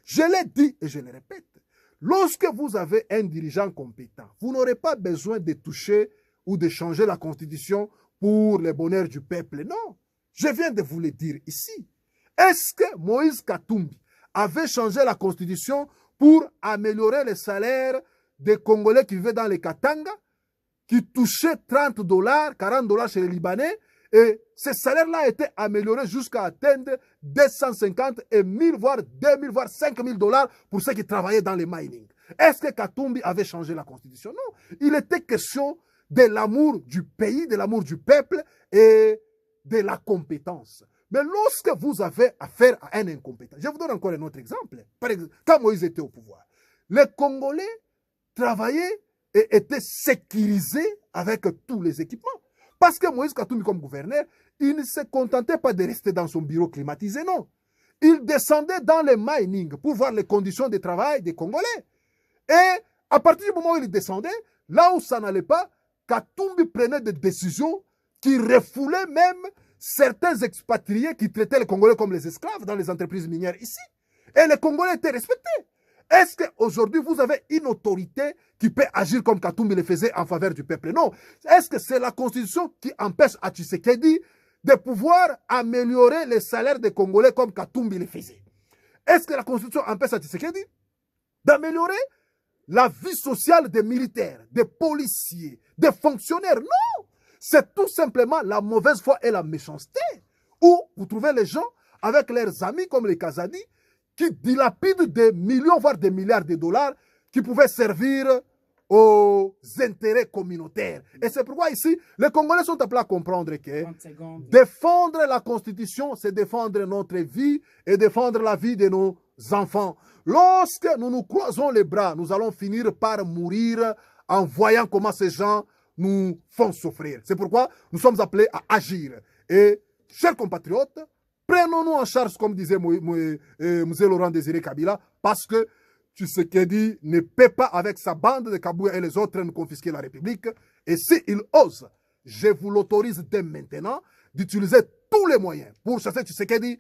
Je l'ai dit et je le répète. Lorsque vous avez un dirigeant compétent, vous n'aurez pas besoin de toucher ou de changer la constitution pour le bonheur du peuple. Non, je viens de vous le dire ici. Est-ce que Moïse Katumbi avait changé la constitution pour améliorer les salaires des Congolais qui vivaient dans les Katanga, qui touchaient 30 $, 40 $ chez les Libanais, et ce salaire-là a été amélioré jusqu'à atteindre 250 et 1000, voire 2000, voire 5000 $ pour ceux qui travaillaient dans les mining. Est-ce que Katumbi avait changé la constitution? Non. Il était question de l'amour du pays, de l'amour du peuple et de la compétence. Mais lorsque vous avez affaire à un incompétent, je vous donne encore un autre exemple. Par exemple, quand Moïse était au pouvoir, les Congolais travaillaient et étaient sécurisés avec tous les équipements. Parce que Moïse Katumbi, comme gouverneur, il ne se contentait pas de rester dans son bureau climatisé, non. Il descendait dans les mining pour voir les conditions de travail des Congolais. Et à partir du moment où il descendait, là où ça n'allait pas, Katumbi prenait des décisions qui refoulaient même certains expatriés qui traitaient les Congolais comme les esclaves dans les entreprises minières ici. Et les Congolais étaient respectés. Est-ce qu'aujourd'hui, vous avez une autorité qui peut agir comme Katumbi le faisait en faveur du peuple? Non. Est-ce que c'est la Constitution qui empêche à Tshisekedi de pouvoir améliorer les salaires des Congolais comme Katumbi le faisait? Est-ce que la Constitution empêche à Tshisekedi d'améliorer la vie sociale des militaires, des policiers, des fonctionnaires? Non. C'est tout simplement la mauvaise foi et la méchanceté. Où vous trouvez les gens avec leurs amis comme les Kazadi qui dilapident des millions, voire des milliards de dollars qui pouvaient servir aux intérêts communautaires. Et c'est pourquoi ici, les Congolais sont appelés à comprendre que défendre la Constitution, c'est défendre notre vie et défendre la vie de nos enfants. Lorsque nous nous croisons les bras, nous allons finir par mourir en voyant comment ces gens nous font souffrir. C'est pourquoi nous sommes appelés à agir. Et, chers compatriotes, prenons-nous en charge, comme disait M. Laurent Désiré Kabila, parce que Tshisekedi ne peut pas, avec sa bande de Kabouya et les autres, nous confisquer la République. Et s'il ose, je vous l'autorise dès maintenant d'utiliser tous les moyens pour chasser Tshisekedi